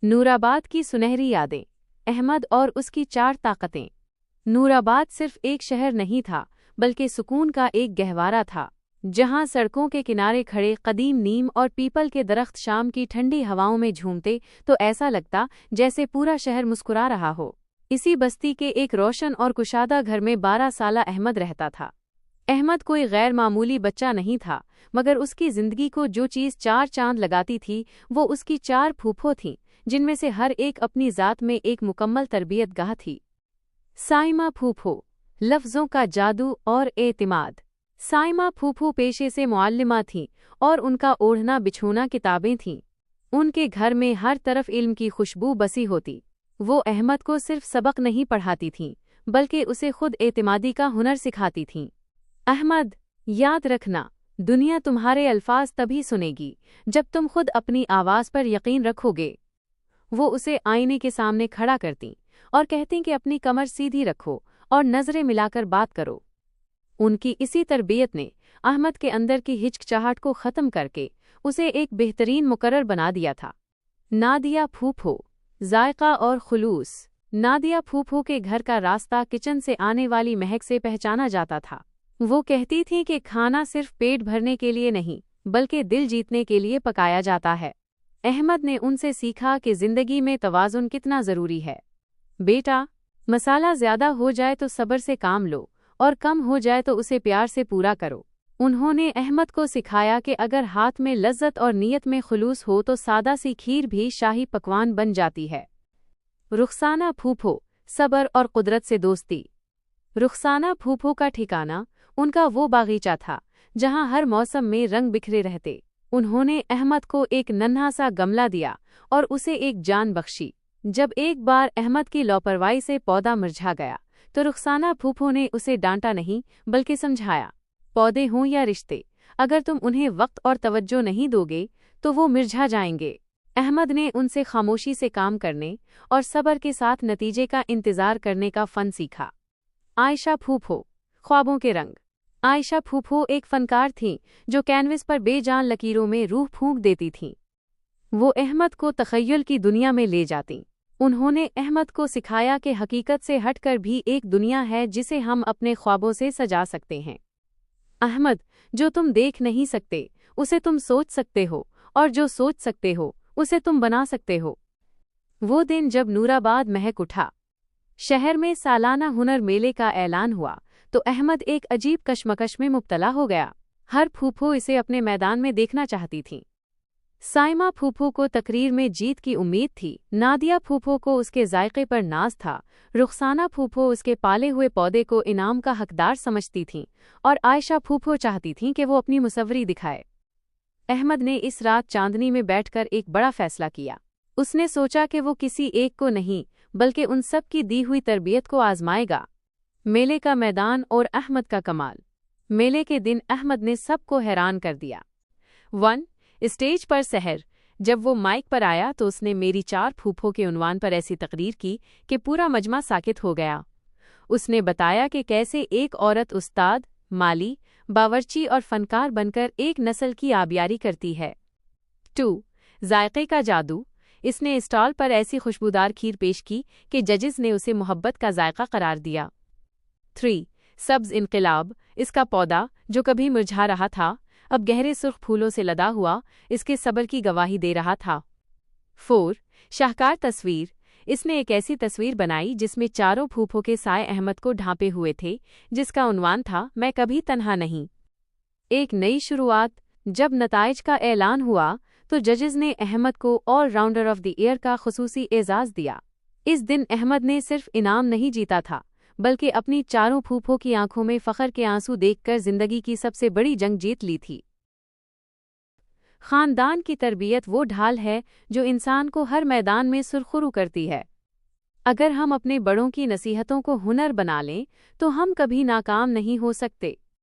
नूराबाद की सुनहरी यादें, अहमद और उसकी 4 ताकतें। नूराबाद सिर्फ एक शहर नहीं था, बल्कि सुकून का एक गहवारा था, जहां सड़कों के किनारे खड़े कदीम नीम और पीपल के दरख्त शाम की ठंडी हवाओं में झूमते तो ऐसा लगता जैसे पूरा शहर मुस्कुरा रहा हो। इसी बस्ती के एक रोशन और कुशादा घर में 12 साला अहमद रहता था। अहमद कोई गैर मामूली बच्चा नहीं था, मगर उसकी जिंदगी को जो चीज़ 4 चांद लगाती थी वो उसकी 4 फूफो थीं, जिनमें से हर एक अपनी ज़ात में एक मुकम्मल तरबियतगाह थी। साइमा फूफो, लफ्ज़ों का जादू और एतिमाद। साइमा फूफो पेशे से मुअल्लिमा थीं और उनका ओढ़ना बिछोना किताबें थीं। उनके घर में हर तरफ इल्म की खुशबू बसी होती। वो अहमद को सिर्फ सबक नहीं पढ़ाती थीं, बल्कि उसे खुद एतिमादी का हुनर सिखाती थीं। अहमद, याद रखना, दुनिया तुम्हारे अल्फाज तभी सुनेगी जब तुम खुद अपनी आवाज़ पर यकीन रखोगे। वो उसे आईने के सामने खड़ा करती और कहती कि अपनी कमर सीधी रखो और नज़रें मिलाकर बात करो। उनकी इसी तरबियत ने अहमद के अंदर की हिचकिचाहट को ख़त्म करके उसे एक बेहतरीन मुकर्रर बना दिया था। नादिया फूफो, जायका और खुलूस। नादिया फूफो के घर का रास्ता किचन से आने वाली महक से पहचाना जाता था। वो कहती थी कि खाना सिर्फ पेट भरने के लिए नहीं, बल्कि दिल जीतने के लिए पकाया जाता है। अहमद ने उनसे सीखा कि ज़िंदगी में तवाज़ुन कितना ज़रूरी है। बेटा, मसाला ज़्यादा हो जाए तो सब्र से काम लो और कम हो जाए तो उसे प्यार से पूरा करो। उन्होंने अहमद को सिखाया कि अगर हाथ में लज्जत और नीयत में खुलूस हो तो सादा सी खीर भी शाही पकवान बन जाती है। रुखसाना फूफो, सब्र और कुदरत से दोस्ती। रुखसाना फूफो का ठिकाना उनका वो बागीचा था जहां हर मौसम में रंग बिखरे रहते। उन्होंने अहमद को एक नन्हा सा गमला दिया और उसे एक जान बख्शी। जब एक बार अहमद की लापरवाही से पौधा मुरझा गया तो रुखसाना फूफो ने उसे डांटा नहीं, बल्कि समझाया, पौधे हों या रिश्ते, अगर तुम उन्हें वक्त और तवज्जो नहीं दोगे तो वो मुरझा जाएंगे। अहमद ने उनसे खामोशी से काम करने और सब्र के साथ नतीजे का इंतजार करने का फन सीखा। आयशा फूफो, ख्वाबों के रंग। आयशा फूफो एक फनकार थीं जो कैनवस पर बेजान लकीरों में रूह फूंक देती थीं। वो अहमद को तख़य्युल की दुनिया में ले जातीं। उन्होंने अहमद को सिखाया कि हकीकत से हटकर भी एक दुनिया है जिसे हम अपने ख्वाबों से सजा सकते हैं। अहमद, जो तुम देख नहीं सकते उसे तुम सोच सकते हो, और जो सोच सकते हो उसे तुम बना सकते हो। वो दिन जब नूराबाद महक उठा, शहर में सालाना हुनर मेले का ऐलान हुआ, तो अहमद एक अजीब कशमकश में मुब्तला हो गया। हर फूफो इसे अपने मैदान में देखना चाहती थीं। साइमा फूफो को तकरीर में जीत की उम्मीद थी, नादिया फूफो को उसके जायके पर नाज था, रुखसाना फूफो उसके पाले हुए पौधे को इनाम का हकदार समझती थीं, और आयशा फूफो चाहती थीं कि वो अपनी मुसव्वरी दिखाए। अहमद ने इस रात चांदनी में बैठकर एक बड़ा फैसला किया। उसने सोचा कि वो किसी एक को नहीं, बल्कि उन सब की दी हुई तरबियत को आजमाएगा। मेले का मैदान और अहमद का कमाल। मेले के दिन अहमद ने सबको हैरान कर दिया। 1. स्टेज पर सहर। जब वो माइक पर आया तो उसने मेरी 4 फूफो के उन्वान पर ऐसी तकरीर की कि पूरा मजमा साकित हो गया। उसने बताया कि कैसे एक औरत उस्ताद, माली, बावर्ची और फनकार बनकर एक नस्ल की आबियारी करती है। 2. जायके का जादू। इसने स्टॉल पर ऐसी खुशबूदार खीर पेश की कि जजेस ने उसे मोहब्बत का जायका करार दिया। 3. सब्ज इनकलाब। इसका पौधा, जो कभी मुरझा रहा था, अब गहरे सुर्ख फूलों से लदा हुआ इसके सब्र की गवाही दे रहा था। 4. शाहकार तस्वीर। इसने एक ऐसी तस्वीर बनाई जिसमें चारों फूफों के साए अहमद को ढांपे हुए थे, जिसका उन्वान था, मैं कभी तन्हा नहीं। एक नई शुरुआत। जब नताइज का ऐलान हुआ तो जजेस ने अहमद को all rounder of the year का खुसूसी एजाज़ दिया। इस दिन अहमद ने सिर्फ इनाम नहीं जीता था, बल्कि अपनी चारों फूफों की आंखों में फ़ख्र के आंसू देखकर ज़िंदगी की सबसे बड़ी जंग जीत ली थी। ख़ानदान की तरबियत वो ढाल है जो इंसान को हर मैदान में सुरखरू करती है। अगर हम अपने बड़ों की नसीहतों को हुनर बना लें तो हम कभी नाकाम नहीं हो सकते।